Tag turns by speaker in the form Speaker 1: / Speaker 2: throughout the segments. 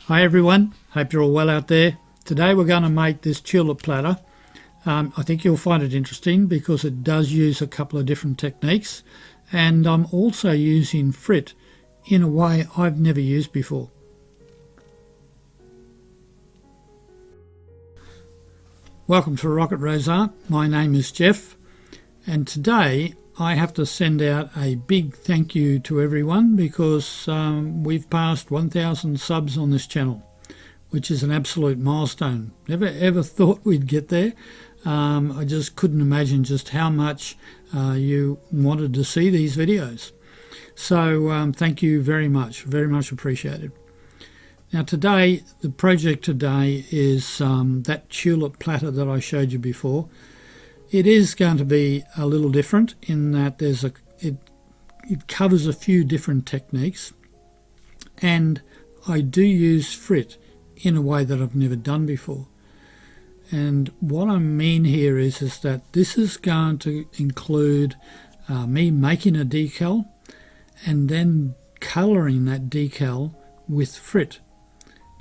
Speaker 1: Hi everyone, hope you're all well out there. Today we're going to make this tulip platter. I think you'll find it interesting because it does use a couple of different techniques, and I'm also using Frit in a way I've never used before. Welcome to Rocket Rose Art. My name is Jeff, and today I have to send out a big thank you to everyone because we've passed 1,000 subs on this channel, which is an absolute milestone. Never ever thought we'd get there. I just couldn't imagine just how much you wanted to see these videos. So thank you very much appreciated. Now today, the project today is that tulip platter that I showed you before. It is going to be a little different in that it covers a few different techniques, and I do use Frit in a way that I've never done before. And what I mean here is that this is going to include me making a decal and then colouring that decal with Frit.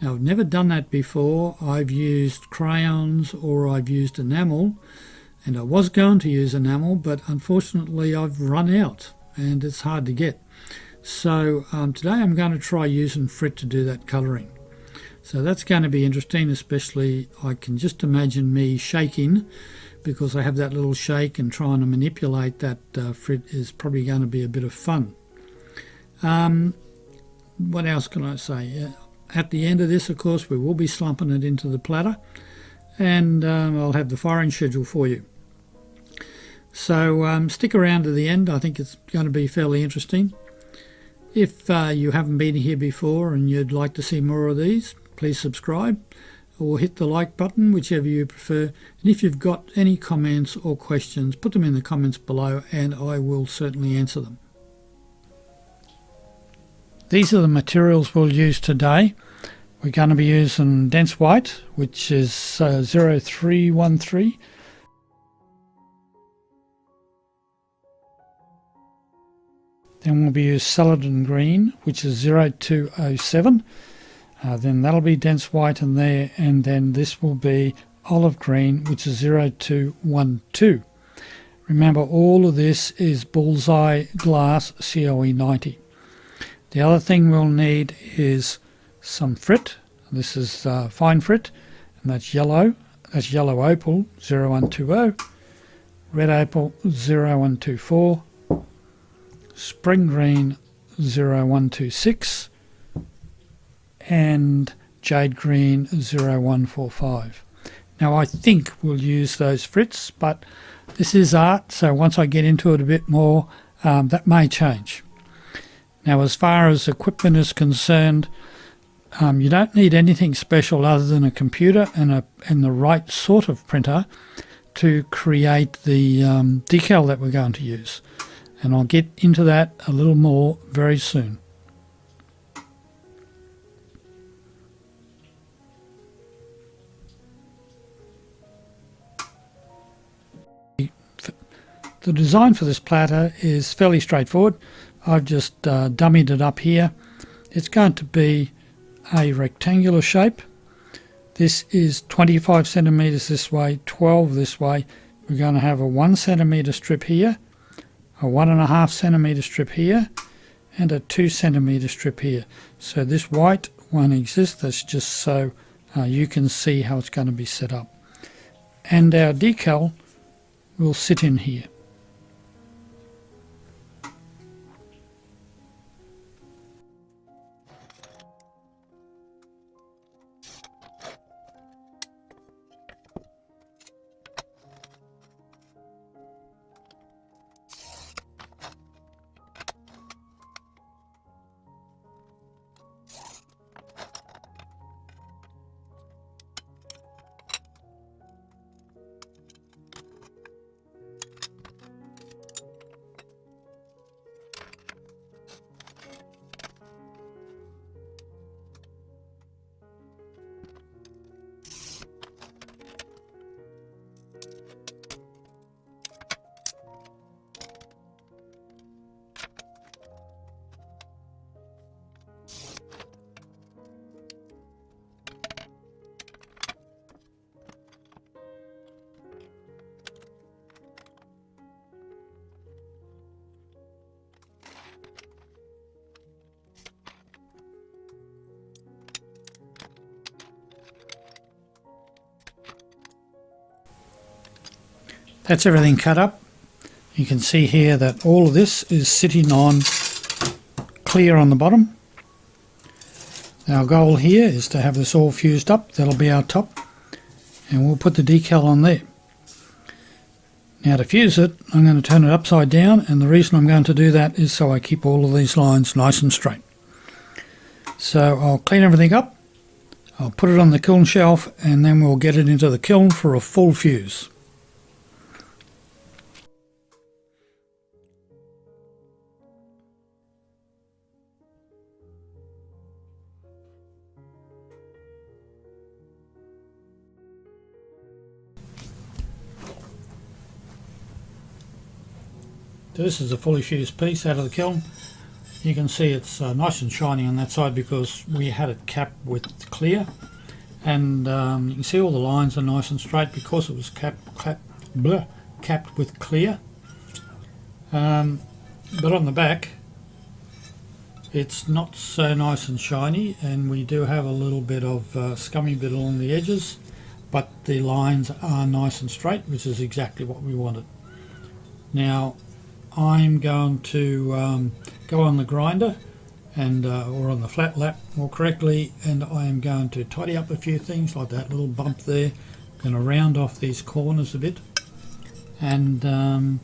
Speaker 1: Now I've never done that before. I've used crayons or I've used enamel. And I was going to use enamel, but unfortunately I've run out and it's hard to get. So today I'm going to try using Frit to do that colouring. So that's going to be interesting, especially I can just imagine me shaking because I have that little shake, and trying to manipulate that Frit is probably going to be a bit of fun. What else can I say? At the end of this, of course, we will be slumping it into the platter, and I'll have the firing schedule for you. So stick around to the end. I think it's going to be fairly interesting. If you haven't been here before and you'd like to see more of these, please subscribe or hit the like button, whichever you prefer. And if you've got any comments or questions, put them in the comments below and I will certainly answer them. These are the materials we'll use today. We're going to be using dense white, which is 0313. Then we'll be using Celadon green, which is 0207. Then that'll be dense white in there, and then this will be olive green, which is 0212. Remember, all of this is bullseye glass COE 90. The other thing we'll need is some Frit. This is fine Frit, and that's yellow. That's yellow opal 0120, red opal 0124. Spring green 0126 and jade green 0145. Now I think we'll use those Frits, but this is art, so once I get into it a bit more, that may change. Now as far as equipment is concerned, you don't need anything special other than a computer and the right sort of printer to create the decal that we're going to use. And I'll get into that a little more very soon. The design for this platter is fairly straightforward. I've just dummied it up here. It's going to be a rectangular shape. This is 25 centimeters this way, 12 this way. We're going to have a 1 centimeter strip here, a 1.5 centimeter strip here, and a 2 centimeter strip here. So this white one exists. That's just so you can see how it's going to be set up. And our decal will sit in here. That's everything cut up. You can see here that all of this is sitting on clear on the bottom. Our goal here is to have this all fused up. That'll be our top, and we'll put the decal on there. Now to fuse it, I'm going to turn it upside down, and the reason I'm going to do that is so I keep all of these lines nice and straight. So I'll clean everything up, I'll put it on the kiln shelf, and then we'll get it into the kiln for a full fuse. This is a fully fused piece out of the kiln. You can see it's nice and shiny on that side because we had it capped with clear, and you can see all the lines are nice and straight because it was capped with clear. But on the back it's not so nice and shiny, and we do have a little bit of scummy bit along the edges, but the lines are nice and straight, which is exactly what we wanted. Now I'm going to go on the grinder and or on the flat lap more correctly, and I am going to tidy up a few things like that little bump there. I'm going to round off these corners a bit, and then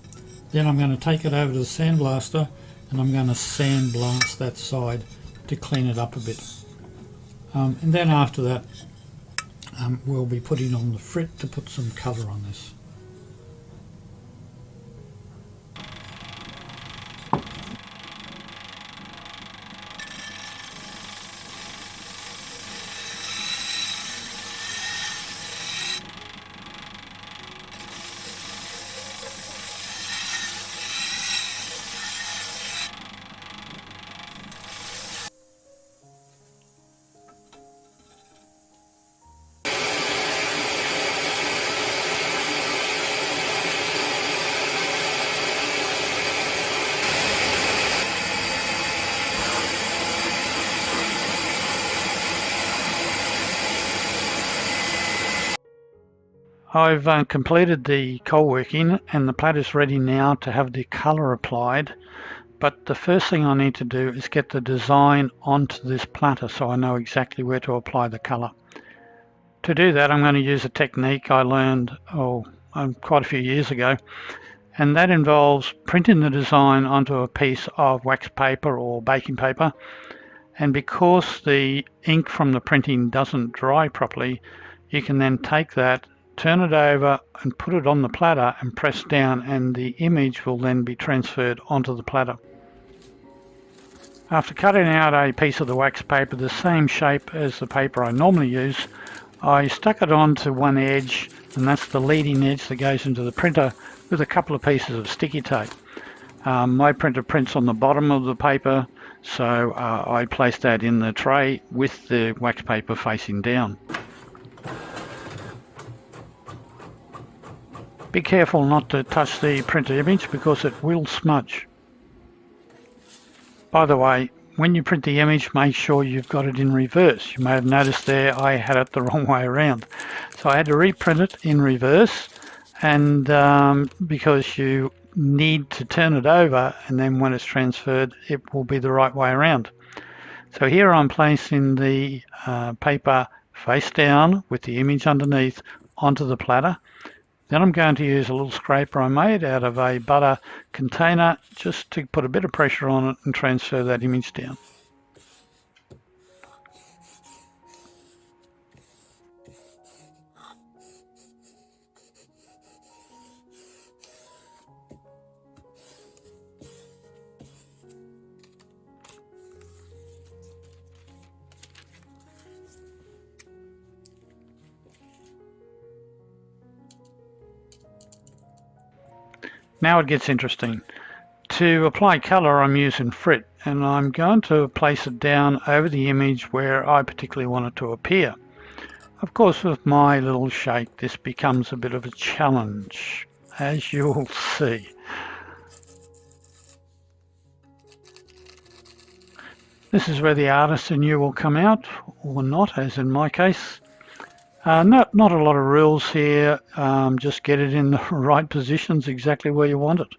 Speaker 1: I'm going to take it over to the sandblaster and I'm going to sandblast that side to clean it up a bit. And then after that we'll be putting on the Frit to put some colour on this. I've completed the Coldworking, and the platter's ready now to have the colour applied, but the first thing I need to do is get the design onto this platter so I know exactly where to apply the colour. To do that, I'm going to use a technique I learned quite a few years ago, and that involves printing the design onto a piece of wax paper or baking paper, and because the ink from the printing doesn't dry properly, you can then take that, turn it over and put it on the platter and press down, and the image will then be transferred onto the platter. After cutting out a piece of the wax paper the same shape as the paper I normally use, I stuck it onto one edge, and that's the leading edge that goes into the printer, with a couple of pieces of sticky tape. My printer prints on the bottom of the paper, so I placed that in the tray with the wax paper facing down. Be careful not to touch the printer image because it will smudge. By the way, when you print the image, make sure you've got it in reverse. You may have noticed there I had it the wrong way around. So I had to reprint it in reverse, and because you need to turn it over, and then when it's transferred it will be the right way around. So here I'm placing the paper face down with the image underneath onto the platter. Then I'm going to use a little scraper I made out of a butter container just to put a bit of pressure on it and transfer that image down. Now it gets interesting. To apply colour, I'm using Frit, and I'm going to place it down over the image where I particularly want it to appear. Of course, with my little shake, this becomes a bit of a challenge, as you'll see. This is where the artist in you will come out, or not, as in my case. Not a lot of rules here, just get it in the right positions exactly where you want it.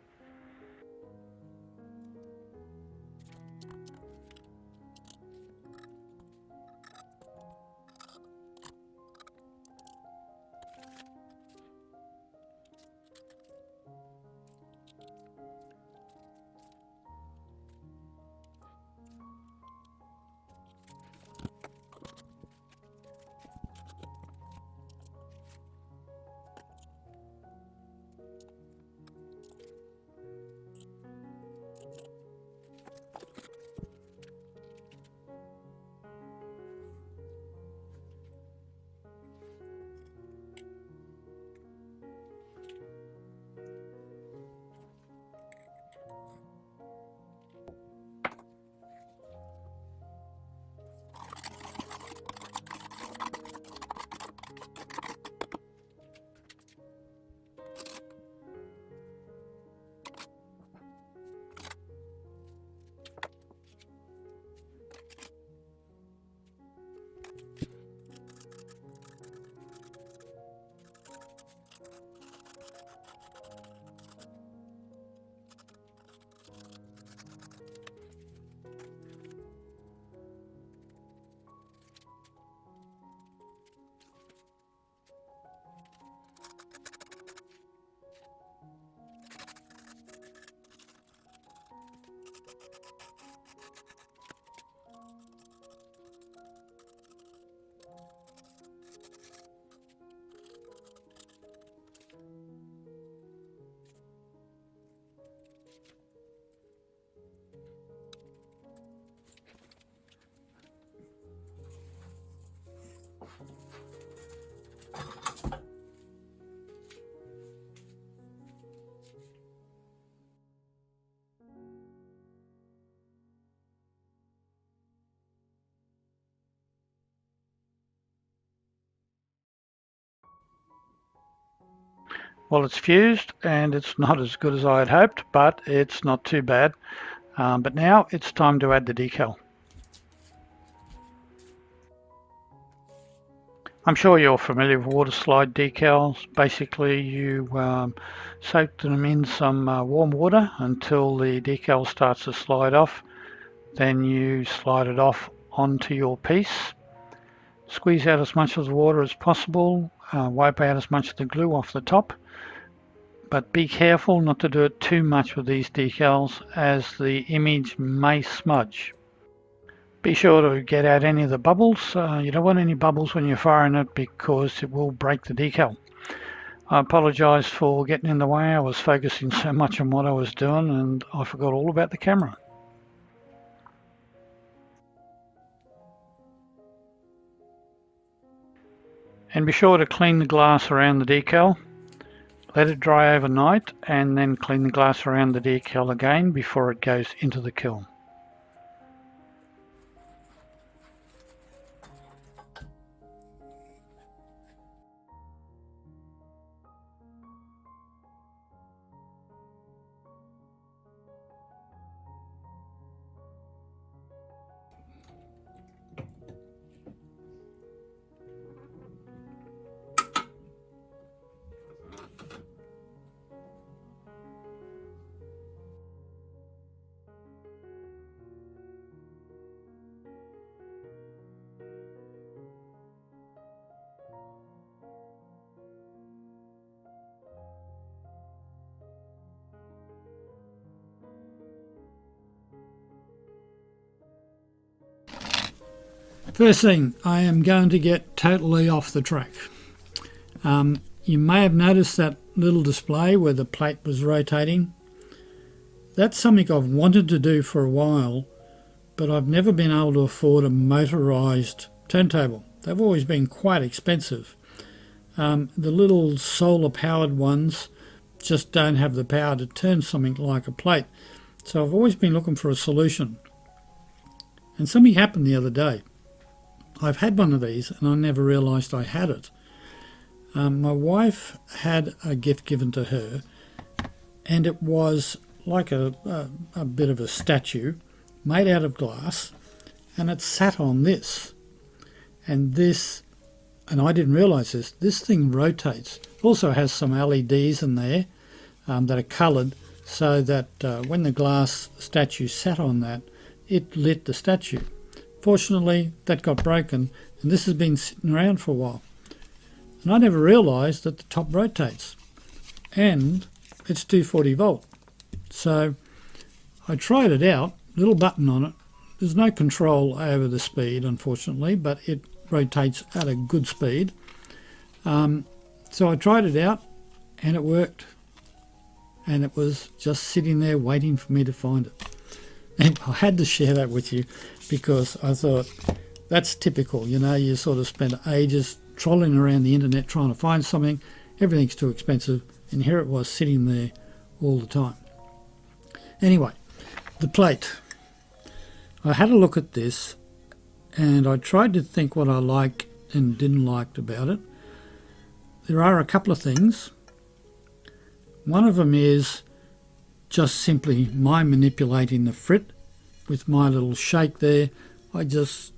Speaker 1: Well, it's fused and it's not as good as I had hoped, but it's not too bad. But now it's time to add the decal. I'm sure you're familiar with water slide decals. Basically, you soak them in some warm water until the decal starts to slide off. Then you slide it off onto your piece. Squeeze out as much of the water as possible. Wipe out as much of the glue off the top. But be careful not to do it too much with these decals, as the image may smudge. Be sure to get out any of the bubbles. You don't want any bubbles when you're firing it because it will break the decal. I apologise for getting in the way. I was focusing so much on what I was doing and I forgot all about the camera. And be sure to clean the glass around the decal. Let it dry overnight and then clean the glass around the decal again before it goes into the kiln. First thing, I am going to get totally off the track. You may have noticed that little display where the plate was rotating. That's something I've wanted to do for a while, but I've never been able to afford a motorised turntable. They've always been quite expensive. The little solar powered ones just don't have the power to turn something like a plate. So I've always been looking for a solution. And something happened the other day. I've had one of these and I never realised I had it. My wife had a gift given to her and it was like a bit of a statue made out of glass, and it sat on this. And this and I didn't realise this thing rotates. Also has some LEDs in there that are coloured, so that when the glass statue sat on that, it lit the statue. Fortunately, that got broken, and this has been sitting around for a while. And I never realised that the top rotates, and it's 240 volt. So I tried it out, little button on it. There's no control over the speed, unfortunately, but it rotates at a good speed. So I tried it out, and it worked. And it was just sitting there waiting for me to find it. And I had to share that with you because I thought that's typical. You know, you sort of spend ages trolling around the internet trying to find something. Everything's too expensive, and here it was sitting there all the time. Anyway, the plate. I had a look at this, and I tried to think what I liked and didn't like about it. There are a couple of things. One of them is just simply my manipulating the frit with my little shake there. I just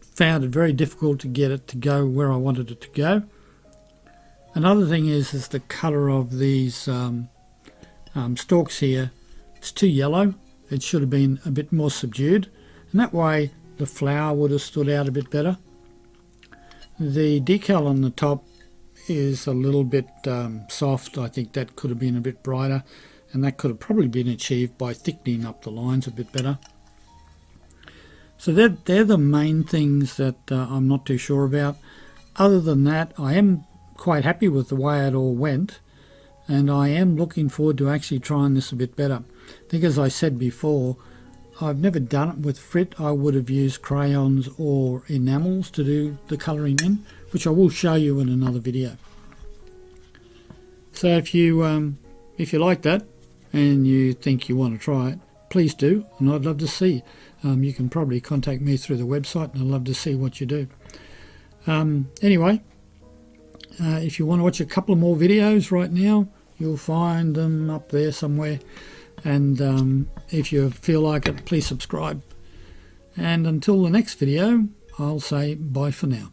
Speaker 1: found it very difficult to get it to go where I wanted it to go. Another thing is the colour of these stalks here. It's too yellow. It should have been a bit more subdued, and that way the flower would have stood out a bit better. The decal on the top is a little bit soft. I think that could have been a bit brighter, and that could have probably been achieved by thickening up the lines a bit better. So they're the main things that I'm not too sure about. Other than that, I am quite happy with the way it all went, and I am looking forward to actually trying this a bit better. I think, as I said before, I've never done it with frit. I would have used crayons or enamels to do the colouring in, which I will show you in another video. So if you like that and you think you want to try it, please do, and I'd love to see. You can probably contact me through the website, and I'd love to see what you do. Anyway, if you want to watch a couple of more videos right now, you'll find them up there somewhere. And if you feel like it, please subscribe. And until the next video, I'll say bye for now.